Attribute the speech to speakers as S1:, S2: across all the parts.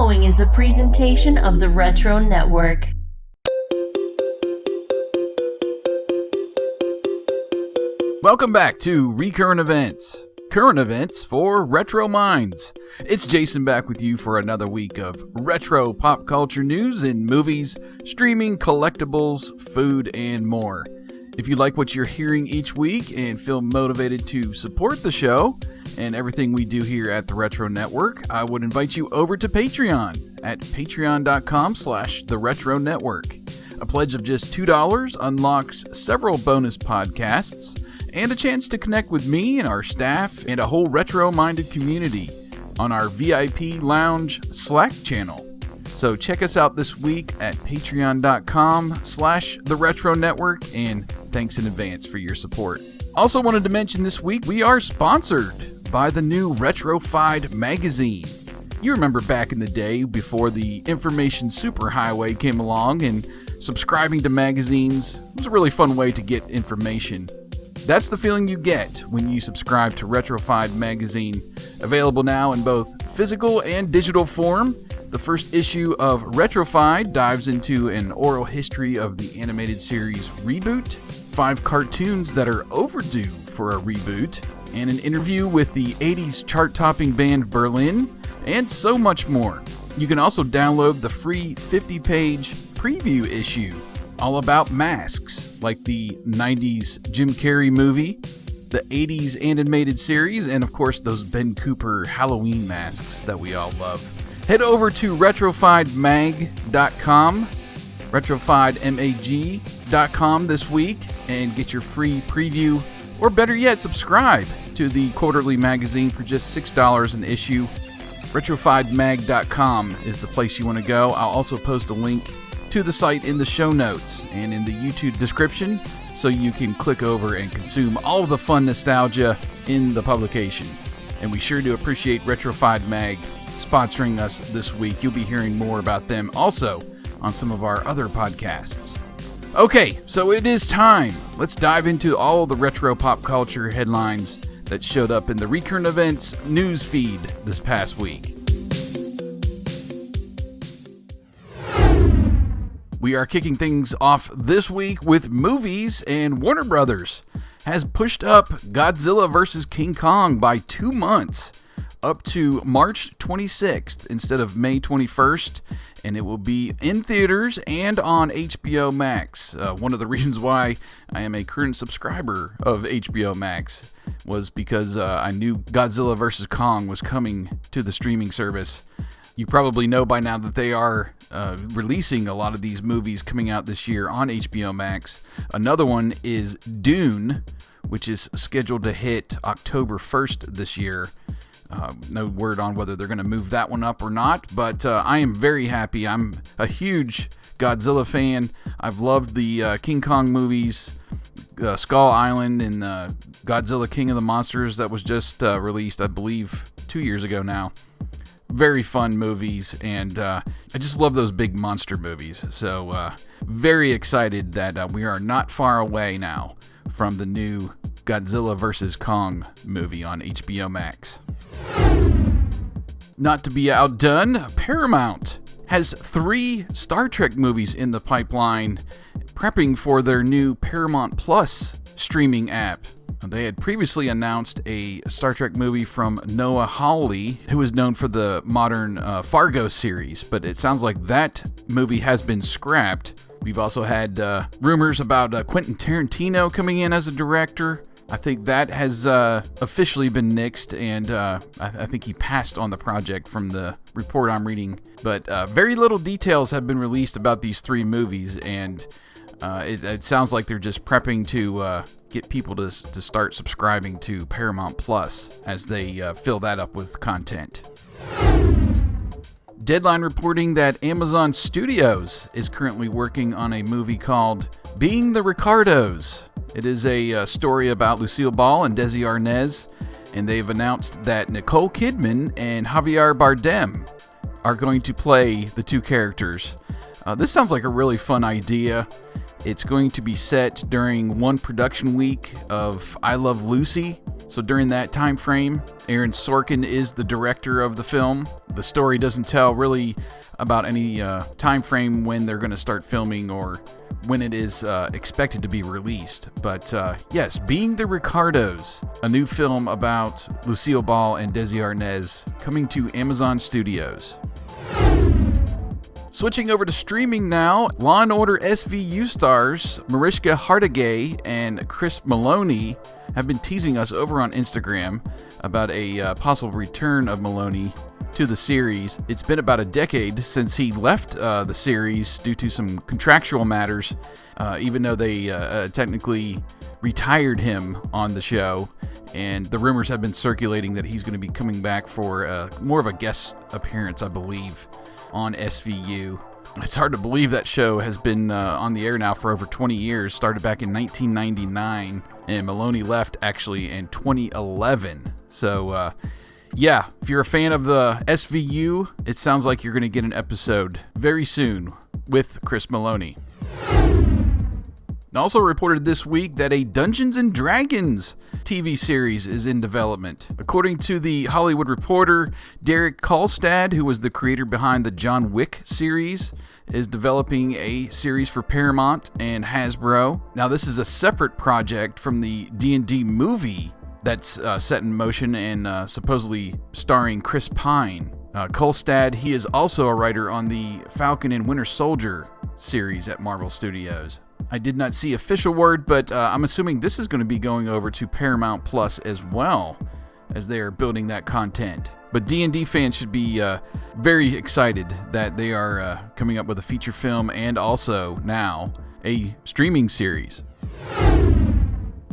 S1: following is a presentation of the Retro Network.
S2: Welcome back to Recurrent Events, current events for retro minds. It's Jason back with you for another week of retro pop culture news in movies, streaming, collectibles, food, and more. If you like what you're hearing each week and feel motivated to support the show and everything we do here at the Retro Network, I would invite you over to Patreon at patreon.com/theretronetwork. A pledge of just $2 unlocks several bonus podcasts and a chance to connect with me and our staff and a whole retro-minded community on our VIP Lounge Slack channel. So check us out this week at patreon.com/theretronetwork, and thanks in advance for your support. Also wanted to mention this week we are sponsored by the new Retrofied magazine. You remember back in the day before the information superhighway came along, and subscribing to magazines was a really fun way to get information. That's the feeling you get when you subscribe to Retrofied magazine, available now in both physical and digital form. The first issue of Retrofied dives into an oral history of the animated series Reboot, 5 cartoons that are overdue for a reboot, and an interview with the 80s chart-topping band Berlin, and so much more. You can also download the free 50-page preview issue, all about masks, like the 90s Jim Carrey movie, the 80s animated series, and of course those Ben Cooper Halloween masks that we all love. Head over to retrofiedmag.com, retrofiedmag.com this week, and get your free preview, or better yet, subscribe to the quarterly magazine for just $6 an issue. Retrofiedmag.com is the place you want to go. I'll also post a link to the site in the show notes and in the YouTube description, so you can click over and consume all of the fun nostalgia in the publication. And we sure do appreciate Retrofied Mag sponsoring us this week. You'll be hearing more about them also on some of our other podcasts. Okay, so it is time. Let's dive into all the retro pop culture headlines that showed up in the Recurrent Events news feed this past week. We are kicking things off this week with movies, and Warner Brothers has pushed up Godzilla vs. King Kong by 2 months, up to March 26th instead of May 21st, and it will be in theaters and on HBO Max. One of the reasons why I am a current subscriber of HBO Max was because I knew Godzilla vs. Kong was coming to the streaming service. You probably know by now that they are releasing a lot of these movies coming out this year on HBO Max. Another one is Dune, which is scheduled to hit October 1st this year. No word on whether they're going to move that one up or not, but I am very happy. I'm a huge Godzilla fan. I've loved the King Kong movies, Skull Island, and Godzilla King of the Monsters that was just released, I believe, 2 years ago now. Very fun movies, and I just love those big monster movies. So very excited that we are not far away now from the new Godzilla vs. Kong movie on HBO Max. Not to be outdone, Paramount has 3 Star Trek movies in the pipeline, prepping for their new Paramount Plus streaming app. They had previously announced a Star Trek movie from Noah Hawley, who is known for the modern Fargo series, but it sounds like that movie has been scrapped. We've also had rumors about Quentin Tarantino coming in as a director. I think that has officially been nixed, and I think he passed on the project from the report I'm reading. But very little details have been released about these 3 movies, and it sounds like they're just prepping to get people to start subscribing to Paramount Plus as they fill that up with content. Deadline reporting that Amazon Studios is currently working on a movie called Being the Ricardos. It is a story about Lucille Ball and Desi Arnaz, and they've announced that Nicole Kidman and Javier Bardem are going to play the 2 characters. This sounds like a really fun idea. It's going to be set during one production week of I Love Lucy. So during that time frame, Aaron Sorkin is the director of the film. The story doesn't tell really about any time frame when they're going to start filming or when it is expected to be released. But yes, Being the Ricardos, a new film about Lucille Ball and Desi Arnaz, coming to Amazon Studios. Switching over to streaming now, Law & Order SVU stars Mariska Hargitay and Chris Maloney have been teasing us over on Instagram about a possible return of Maloney to the series. It's been about a decade since he left the series due to some contractual matters, even though they technically retired him on the show. And the rumors have been circulating that he's going to be coming back for more of a guest appearance, I believe, on SVU. It's hard to believe that show has been on the air now for over 20 years. Started back in 1999, and Maloney left actually in 2011. So, yeah, if you're a fan of the SVU, it sounds like you're going to get an episode very soon with Chris Maloney. Also reported this week that a Dungeons & Dragons TV series is in development. According to the Hollywood Reporter, Derek Kolstad, who was the creator behind the John Wick series, is developing a series for Paramount and Hasbro. Now, this is a separate project from the D&D movie that's set in motion and supposedly starring Chris Pine. Kolstad, he is also a writer on the Falcon and Winter Soldier series at Marvel Studios. I did not see official word, but I'm assuming this is going to be going over to Paramount Plus as well, as they are building that content. But D&D fans should be very excited that they are coming up with a feature film and also now a streaming series.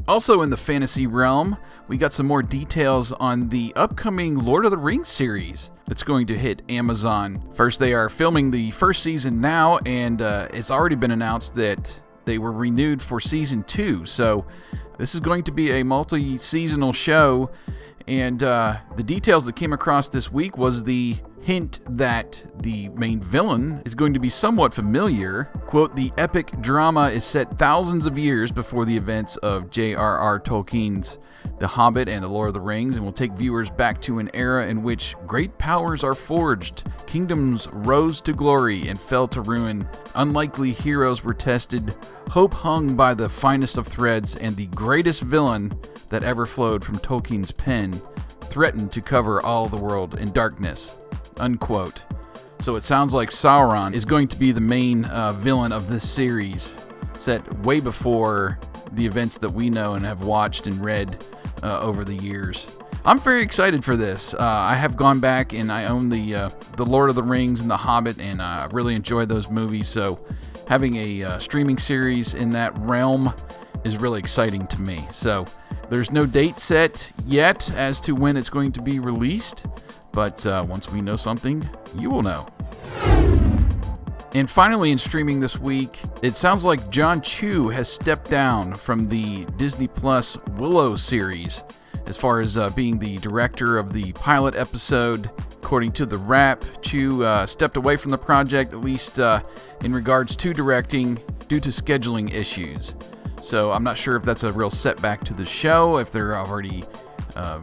S2: Also in the fantasy realm, we got some more details on the upcoming Lord of the Rings series that's going to hit Amazon. First, they are filming the first season now, and it's already been announced that they were renewed for season 2. So this is going to be a multi-seasonal show, and the details that came across this week was the hint that the main villain is going to be somewhat familiar. Quote, the epic drama is set thousands of years before the events of J.R.R. Tolkien's The Hobbit and The Lord of the Rings, and will take viewers back to an era in which great powers are forged, kingdoms rose to glory and fell to ruin, unlikely heroes were tested, hope hung by the finest of threads, and the greatest villain that ever flowed from Tolkien's pen threatened to cover all the world in darkness. Unquote. So it sounds like Sauron is going to be the main villain of this series, set way before the events that we know and have watched and read over the years. I'm very excited for this. I have gone back and I own the Lord of the Rings and The Hobbit, and I really enjoyed those movies. So having a streaming series in that realm is really exciting to me. So there's no date set yet as to when it's going to be released, but once we know something, you will know. And finally, in streaming this week, it sounds like John Chu has stepped down from the Disney Plus Willow series as far as being the director of the pilot episode. According to The Wrap, Chu stepped away from the project, at least in regards to directing, due to scheduling issues. So I'm not sure if that's a real setback to the show, if they're already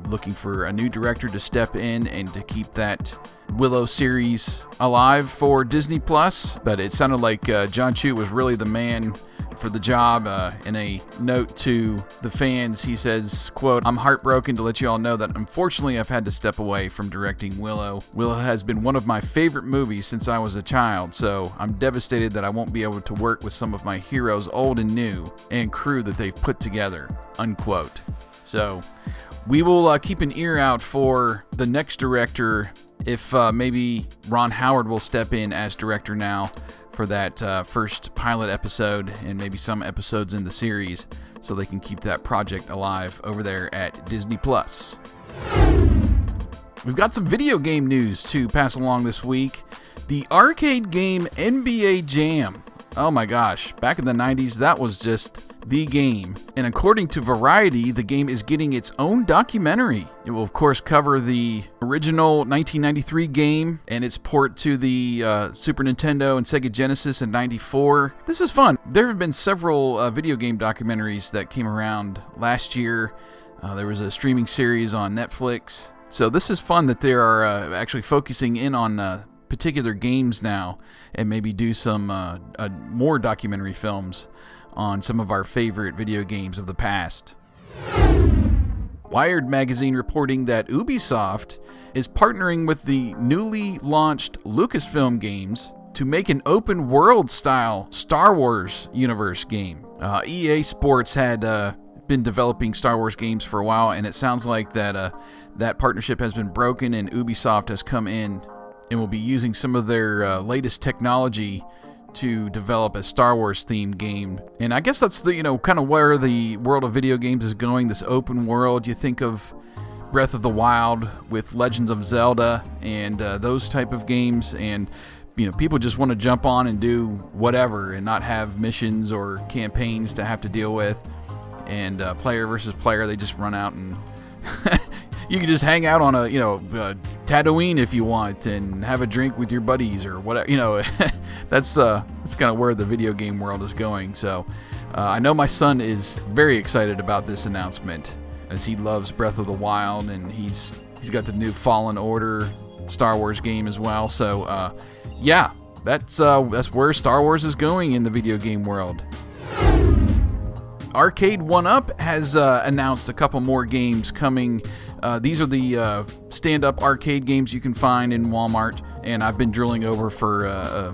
S2: looking for a new director to step in and to keep that Willow series alive for Disney Plus. But it sounded like John Chu was really the man for the job. In a note to the fans, he says, quote, I'm heartbroken to let you all know that unfortunately I've had to step away from directing Willow. Willow has been one of my favorite movies since I was a child, so I'm devastated that I won't be able to work with some of my heroes, old and new, and crew that they've put together, unquote. So we will keep an ear out for the next director, if maybe Ron Howard will step in as director now for that first pilot episode and maybe some episodes in the series, so they can keep that project alive over there at Disney Plus. We've got some video game news to pass along this week. The arcade game NBA Jam Oh my gosh, back in the 90s, that was just the game. And according to Variety, the game is getting its own documentary. It will, of course, cover the original 1993 game and its port to the Super Nintendo and Sega Genesis in 94. This is fun. There have been several video game documentaries that came around last year. There was a streaming series on Netflix. So this is fun that they are actually focusing in on particular games now, and maybe do some more documentary films on some of our favorite video games of the past. Wired magazine reporting that Ubisoft is partnering with the newly launched Lucasfilm games to make an open world style Star Wars universe game. EA Sports had been developing Star Wars games for a while, and it sounds like that partnership has been broken, and Ubisoft has come in and will be using some of their latest technology to develop a Star Wars themed game. And I guess that's the, kind of where the world of video games is going, this open world. You think of Breath of the Wild with Legends of Zelda and those type of games, and people just want to jump on and do whatever and not have missions or campaigns to have to deal with. And player versus player, they just run out and you can just hang out on a Tatooine if you want and have a drink with your buddies or whatever. That's kind of where the video game world is going. So I know my son is very excited about this announcement, as he loves Breath of the Wild, and he's got the new Fallen Order Star Wars game as well. So yeah, that's where Star Wars is going in the video game world. Arcade 1UP has announced a couple more games coming. These are the stand-up arcade games you can find in Walmart, and I've been drilling over for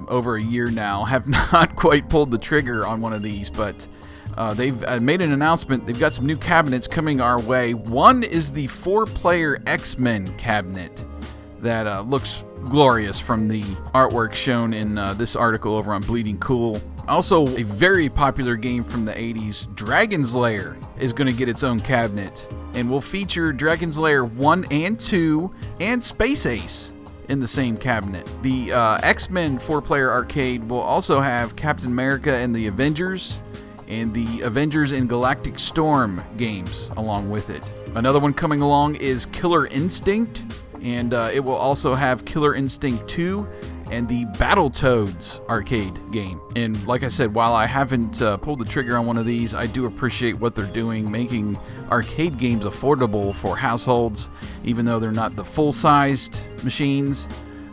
S2: over a year now. Have not quite pulled the trigger on one of these, but they've made an announcement. They've got some new cabinets coming our way. One is the 4-player X-Men cabinet that looks glorious from the artwork shown in this article over on Bleeding Cool. Also, a very popular game from the 80s, Dragon's Lair, is going to get its own cabinet, and will feature Dragon's Lair 1 and 2 and Space Ace in the same cabinet. The X-Men 4-player arcade will also have Captain America and the Avengers, and the Avengers and Galactic Storm games along with it. Another one coming along is Killer Instinct, and it will also have Killer Instinct 2 and the Battletoads arcade game. And like I said, while I haven't pulled the trigger on one of these, I do appreciate what they're doing, making arcade games affordable for households, even though they're not the full-sized machines.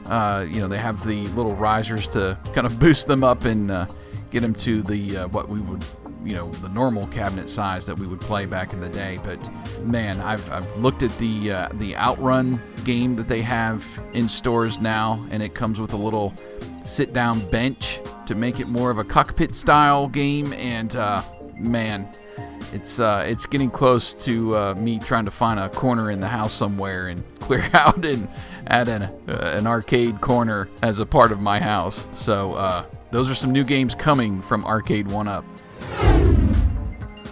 S2: They have the little risers to kind of boost them up and get them to the what we would, the normal cabinet size that we would play back in the day. But man, I've looked at the Outrun game that they have in stores now, and it comes with a little sit-down bench to make it more of a cockpit style game. And man, it's getting close to me trying to find a corner in the house somewhere and clear out and add an arcade corner as a part of my house. So those are some new games coming from Arcade 1UP.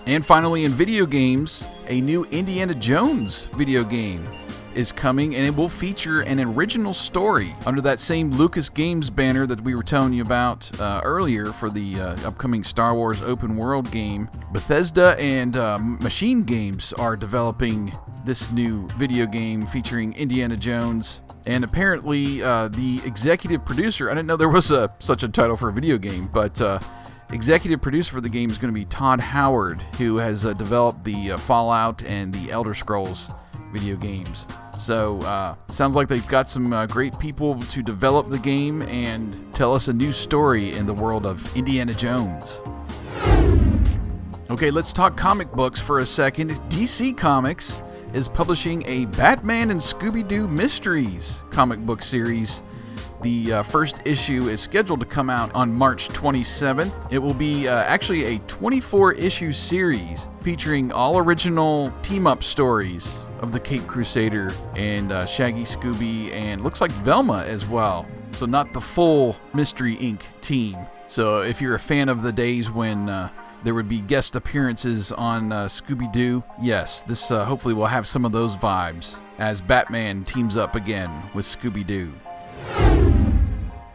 S2: And finally, in video games, a new Indiana Jones video game is coming, and it will feature an original story under that same Lucas Games banner that we were telling you about earlier for the upcoming Star Wars open world game. Bethesda and Machine Games are developing this new video game featuring Indiana Jones. And apparently the executive producer, I didn't know there was such a title for a video game, but executive producer for the game is going to be Todd Howard, who has developed the Fallout and the Elder Scrolls video games. So sounds like they've got some great people to develop the game and tell us a new story in the world of Indiana Jones. Okay, let's talk comic books for a second. DC Comics is publishing a Batman and ScoobyDoo Mysteries comic book series. The first issue is scheduled to come out on March 27th. It will be actually a 24-issue series featuring all original team-up stories of the Caped Crusader and Shaggy, Scooby, and looks like Velma as well. So not the full Mystery Inc. team. So if you're a fan of the days when there would be guest appearances on Scooby-Doo, yes, this hopefully will have some of those vibes as Batman teams up again with Scooby-Doo.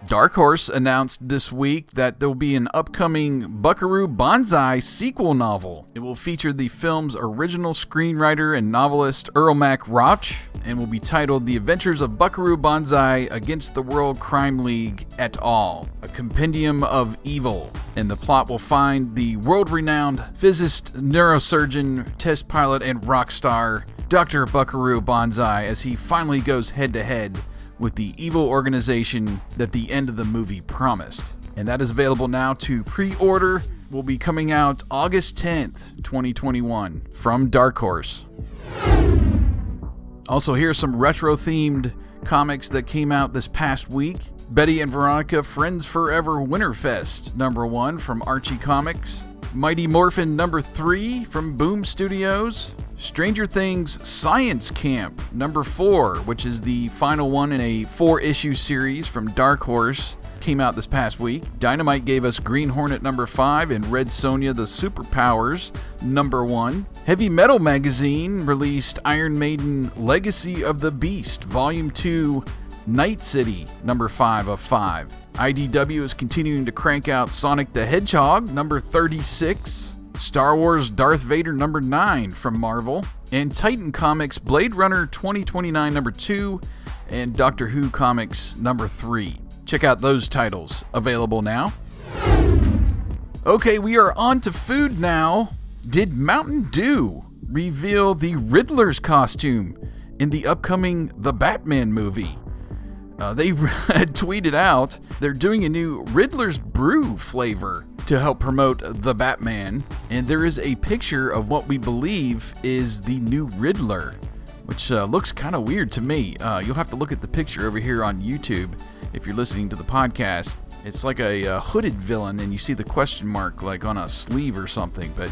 S2: Dark Horse announced this week that there will be an upcoming Buckaroo Banzai sequel novel. It will feature the film's original screenwriter and novelist Earl Mac Roach and will be titled The Adventures of Buckaroo Banzai Against the World Crime League et al., a compendium of evil. And the plot will find the world-renowned physicist, neurosurgeon, test pilot, and rock star Dr. Buckaroo Banzai as he finally goes head-to-head with the evil organization that the end of the movie promised. And that is available now to pre-order. Will be coming out August 10th, 2021 from Dark Horse. Also, here's some retro-themed comics that came out this past week. Betty and Veronica Friends Forever Winterfest #1 from Archie Comics. Mighty Morphin #3 from Boom Studios. Stranger Things Science Camp #4, which is the final one in a 4-issue series from Dark Horse, came out this past week. Dynamite gave us Green Hornet #5 and Red Sonja The Superpowers #1. Heavy Metal Magazine released Iron Maiden Legacy of the Beast Volume 2 Night City #5 of 5. IDW is continuing to crank out Sonic the Hedgehog #36. Star Wars Darth Vader #9 from Marvel, and Titan Comics Blade Runner 2029 #2, and Doctor Who Comics #3. Check out those titles, available now. Okay, we are on to food now. Did Mountain Dew reveal the Riddler's costume in the upcoming The Batman movie? They tweeted out they're doing a new Riddler's Brew flavor to help promote The Batman, and there is a picture of what we believe is the new Riddler, which looks kind of weird to me. You'll have to look at the picture over here on YouTube if you're listening to the podcast. It's like a hooded villain, and you see the question mark like on a sleeve or something, but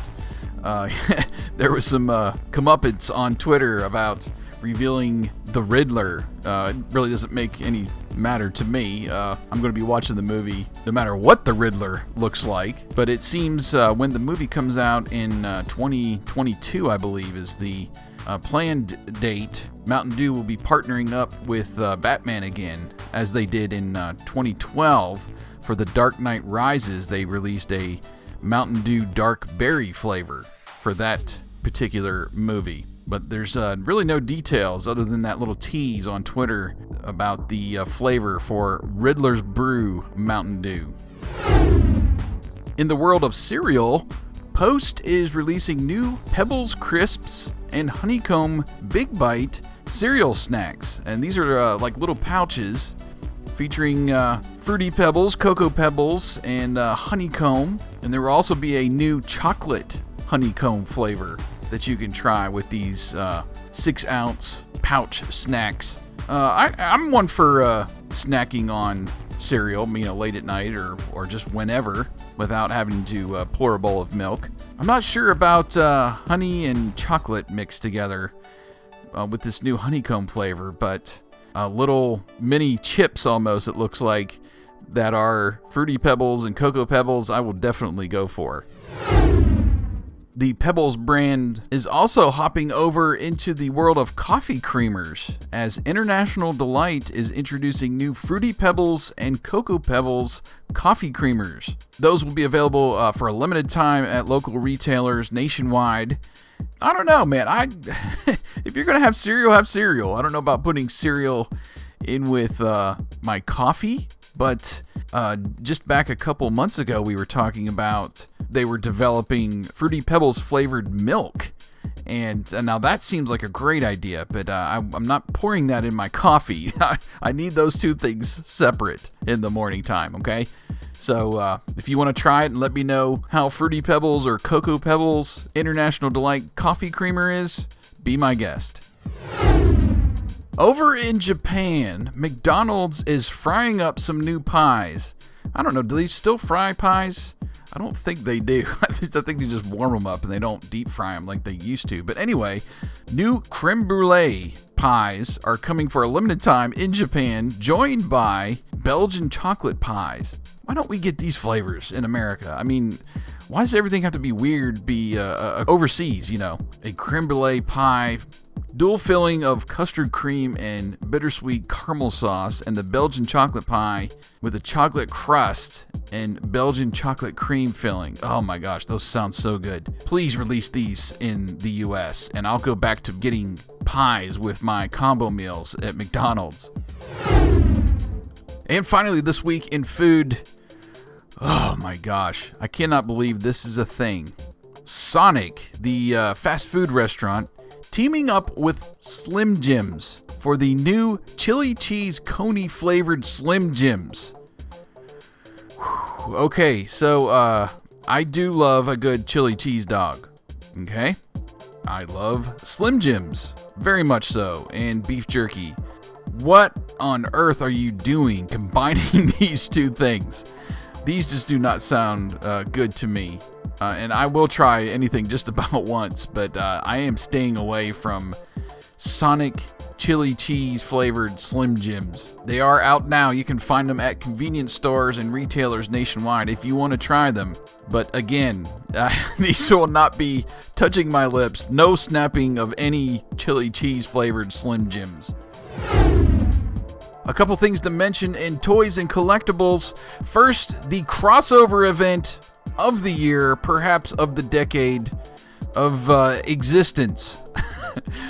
S2: there was some comeuppance on Twitter about revealing the Riddler. It really doesn't make any matter to me. I'm going to be watching the movie no matter what the Riddler looks like. But it seems when the movie comes out in 2022, I believe, is the planned date, Mountain Dew will be partnering up with Batman again, as they did in 2012 for The Dark Knight Rises. They released a Mountain Dew Dark Berry flavor for that particular movie. But there's really no details other than that little tease on Twitter about the flavor for Riddler's Brew Mountain Dew. In the world of cereal, Post is releasing new Pebbles Crisps and Honeycomb Big Bite cereal snacks. And these are like little pouches featuring Fruity Pebbles, Cocoa Pebbles, and Honeycomb. And there will also be a new chocolate honeycomb flavor that you can try with these 6-ounce pouch snacks. I'm one for snacking on cereal, late at night or just whenever, without having to pour a bowl of milk. I'm not sure about honey and chocolate mixed together with this new honeycomb flavor, but little mini chips almost, it looks like, that are Fruity Pebbles and Cocoa Pebbles, I will definitely go for. The Pebbles brand is also hopping over into the world of coffee creamers, as International Delight is introducing new Fruity Pebbles and Cocoa Pebbles coffee creamers. Those will be available for a limited time at local retailers nationwide. I don't know, man. If you're going to have cereal, have cereal. I don't know about putting cereal in with my coffee, but just back a couple months ago, we were talking about they were developing Fruity Pebbles flavored milk. And now that seems like a great idea, but I'm not pouring that in my coffee. I need those two things separate in the morning time, okay? So if you want to try it and let me know how Fruity Pebbles or Cocoa Pebbles International Delight coffee creamer is, be my guest. Over in Japan, McDonald's is frying up some new pies. I don't know, do they still fry pies? I don't think they do. I think they just warm them up and they don't deep fry them like they used to. But anyway, new creme brulee pies are coming for a limited time in Japan, joined by Belgian chocolate pies. Why don't we get these flavors in America? I mean, why does everything have to be weird, overseas, A creme brulee pie dual filling of custard cream and bittersweet caramel sauce, and the Belgian chocolate pie with a chocolate crust and Belgian chocolate cream filling. Oh my gosh, those sound so good. Please release these in the US, and I'll go back to getting pies with my combo meals at McDonald's. And finally, this week in food, oh my gosh, I cannot believe this is a thing. Sonic, the fast food restaurant, teaming up with Slim Jims for the new chili cheese coney flavored Slim Jims. Okay, so I do love a good chili cheese dog. Okay, I love Slim Jims, very much so, and beef jerky. What on earth are you doing combining these two things? These just do not sound good to me. And I will try anything just about once, but I am staying away from Sonic chili cheese flavored Slim Jims. They are out now. You can find them at convenience stores and retailers nationwide if you want to try them. But again, these will not be touching my lips. No snapping of any chili cheese flavored Slim Jims. A couple things to mention in toys and collectibles. First, the crossover event of the year, perhaps of the decade of existence.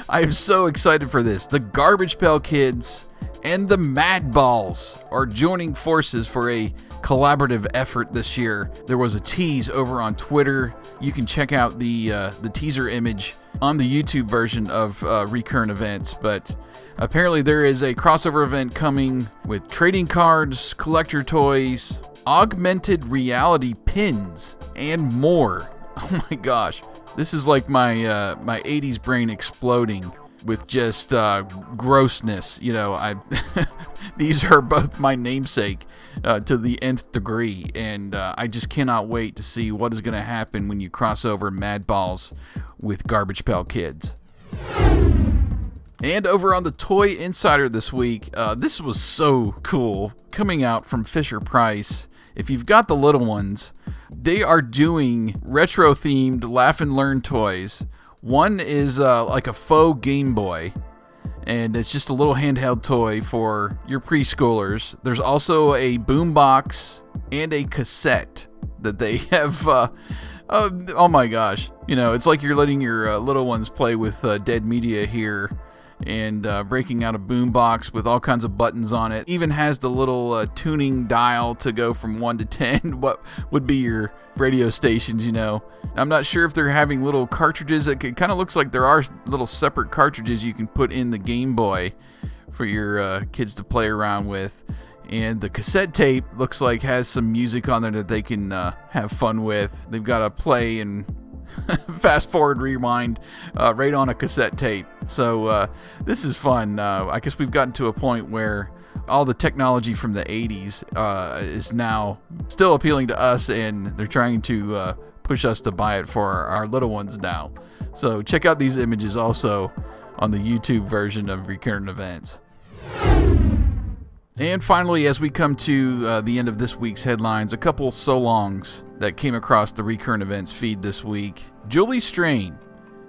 S2: I am so excited for this. The Garbage Pail Kids and the Mad Balls are joining forces for a collaborative effort this year. There was a tease over on Twitter. You can check out the teaser image on the YouTube version of Recurrent Events, but apparently there is a crossover event coming with trading cards, collector toys, augmented reality pins, and more. Oh my gosh. This is like my 80s brain exploding with just grossness. You know, these are both my namesake to the nth degree, and I just cannot wait to see what is going to happen when you cross over Mad Balls with Garbage Pail Kids. And over on the Toy Insider this week, this was so cool, coming out from FisherPrice. If you've got the little ones, they are doing retro-themed Laugh and Learn toys. One is like a faux Game Boy, and it's just a little handheld toy for your preschoolers. There's also a boombox and a cassette that they have. Oh my gosh. You know, it's like you're letting your little ones play with dead media here, and breaking out a boombox with all kinds of buttons on it. Even has the little tuning dial to go from 1 to 10, what would be your radio stations, you know. I'm not sure if they're having little cartridges. It kind of looks like there are little separate cartridges you can put in the Game Boy for your kids to play around with. And the cassette tape looks like has some music on there that they can have fun with. They've got a play and fast forward, rewind right on a cassette tape. So this is fun. I guess we've gotten to a point where all the technology from the 80s is now still appealing to us, and they're trying to push us to buy it for our little ones now. So check out these images also on the YouTube version of Recurrent Events. And finally, as we come to the end of this week's headlines, a couple so-longs that came across the Recurrent Events feed this week. Julie Strain,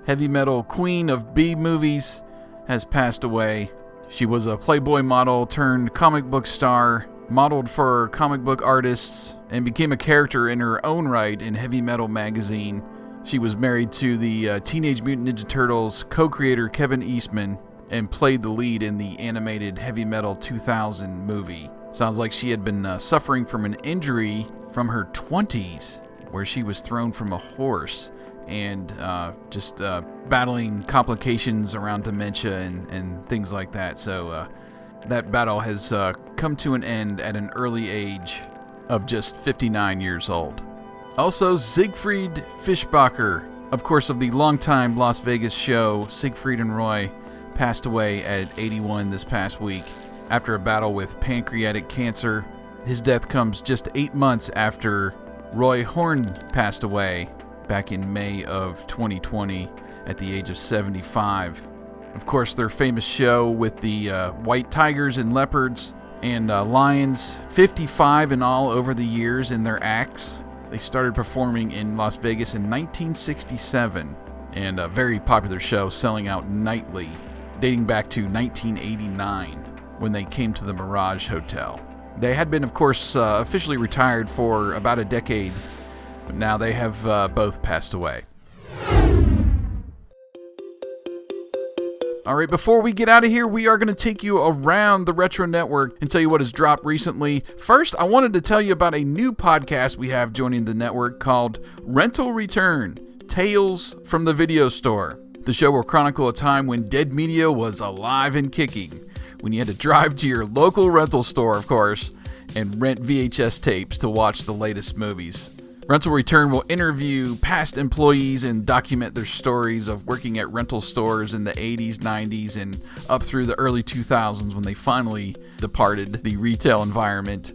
S2: heavy metal queen of B movies, has passed away. She was a Playboy model turned comic book star, modeled for comic book artists, and became a character in her own right in Heavy Metal magazine. She was married to the Teenage Mutant Ninja Turtles co-creator Kevin Eastman, and played the lead in the animated Heavy Metal 2000 movie. Sounds like she had been suffering from an injury from her 20s, where she was thrown from a horse, and just battling complications around dementia and things like that. So that battle has come to an end at an early age of just 59 years old. Also, Siegfried Fischbacher, of course, of the longtime Las Vegas show Siegfried and Roy, passed away at 81 this past week after a battle with pancreatic cancer. His death comes just 8 months after Roy Horn passed away back in May of 2020 at the age of 75. Of course, their famous show with the white tigers and leopards and lions, 55 in all over the years in their acts. They started performing in Las Vegas in 1967. and a very popular show, selling out nightly, dating back to 1989 when they came to the Mirage Hotel. They had been, of course, officially retired for about a decade, but now they have both passed away. All right, before we get out of here, we are going to take you around the Retro Network and tell you what has dropped recently. First, I wanted to tell you about a new podcast we have joining the network called Rental Return, Tales from the Video Store. The show will chronicle a time when dead media was alive and kicking, when you had to drive to your local rental store, of course, and rent VHS tapes to watch the latest movies. Rental Return will interview past employees and document their stories of working at rental stores in the 80s, 90s, and up through the early 2000s when they finally departed the retail environment.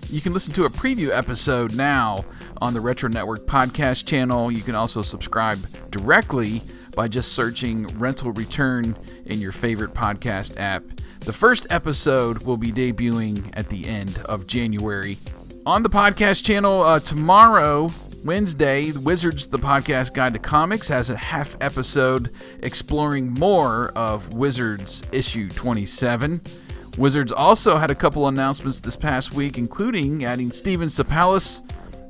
S2: You can listen to a preview episode now on the Retro Network podcast channel. You can also subscribe directly by just searching Rental Return in your favorite podcast app. The first episode will be debuting at the end of January. On the podcast channel tomorrow, Wednesday, Wizards, the Podcast Guide to Comics, has a half episode exploring more of Wizards issue 27. Wizards also had a couple announcements this past week, including adding Steven Sapalis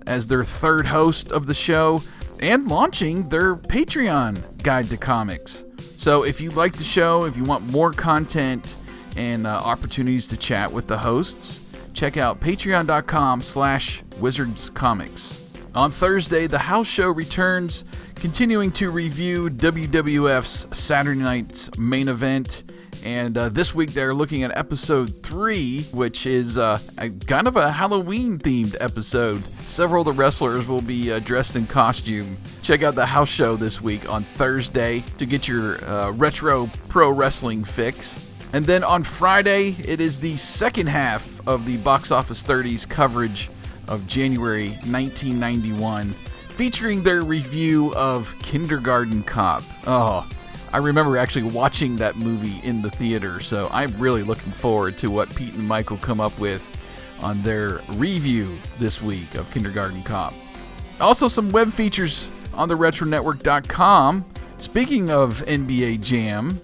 S2: as their third host of the show and launching their Patreon Guide to Comics. So if you like the show, if you want more content and opportunities to chat with the hosts, check out patreon.com/wizardscomics. On Thursday, the house show returns, continuing to review WWF's Saturday night's main event. And this week they're looking at episode 3, which is kind of a Halloween-themed episode. Several of the wrestlers will be dressed in costume. Check out the house show this week on Thursday to get your retro pro wrestling fix. And then on Friday, it is the second half of the Box Office 30s coverage of January 1991, featuring their review of Kindergarten Cop. Oh, I remember actually watching that movie in the theater, so I'm really looking forward to what Pete and Michael come up with on their review this week of Kindergarten Cop. Also, some web features on the retronetwork.com. Speaking of NBA Jam,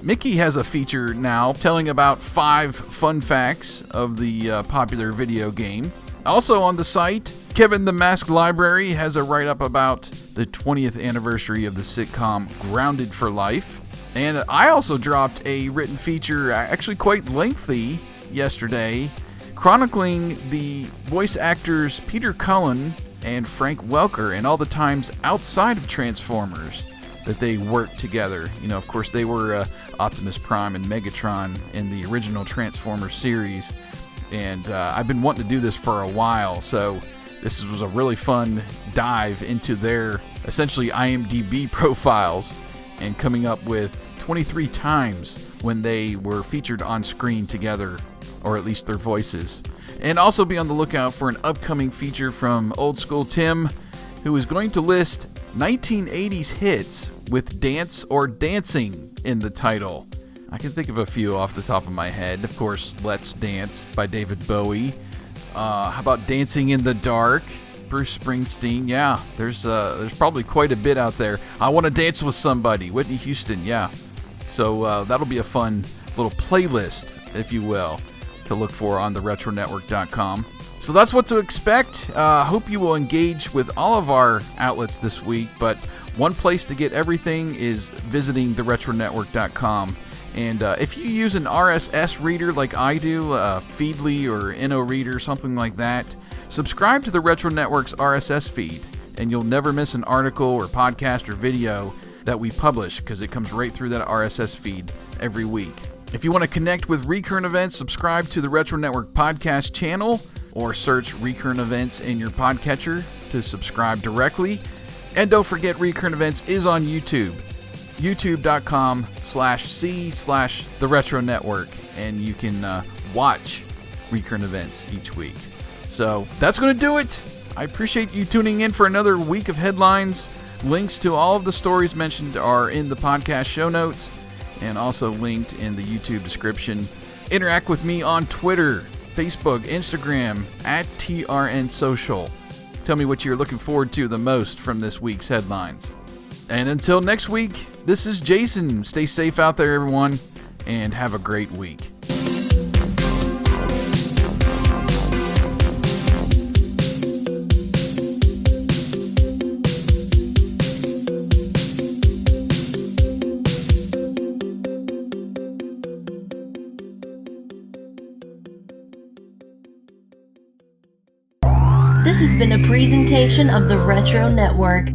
S2: Mickey has a feature now telling about 5 fun facts of the popular video game. Also on the site, Kevin the Mask Library has a write-up about the 20th anniversary of the sitcom Grounded for Life. And I also dropped a written feature, actually quite lengthy, yesterday, chronicling the voice actors Peter Cullen and Frank Welker and all the times outside of Transformers that they worked together. You know, of course, they were Optimus Prime and Megatron in the original Transformers series, and I've been wanting to do this for a while, so this was a really fun dive into their essentially IMDb profiles and coming up with 23 times when they were featured on screen together, or at least their voices. And also be on the lookout for an upcoming feature from Old School Tim, who is going to list 1980s hits with Dance or Dancing in the title. I can think of a few off the top of my head. Of course, Let's Dance by David Bowie. How about Dancing in the Dark? Bruce Springsteen. Yeah, there's probably quite a bit out there. I Want to Dance with Somebody. Whitney Houston. Yeah. So that'll be a fun little playlist, if you will, to look for on the retronetwork.com. So that's what to expect. Hope you will engage with all of our outlets this week, but one place to get everything is visiting theretronetwork.com. And if you use an RSS reader like I do, Feedly or InnoReader, something like that, subscribe to the Retro Network's RSS feed, and you'll never miss an article or podcast or video that we publish, because it comes right through that RSS feed every week. If you want to connect with Recurrent Events, subscribe to the Retro Network podcast channel, or search Recurrent Events in your podcatcher to subscribe directly. And don't forget, Recurrent Events is on YouTube, youtube.com/c/The Retro Network, and you can watch Recurrent Events each week. So that's going to do it. I appreciate you tuning in for another week of headlines. Links to all of the stories mentioned are in the podcast show notes and also linked in the YouTube description. Interact with me on Twitter, Facebook, Instagram, @TRNSocial. Tell me what you're looking forward to the most from this week's headlines. And until next week, this is Jason. Stay safe out there, everyone, and have a great week.
S1: This has been a presentation of the Retro Network.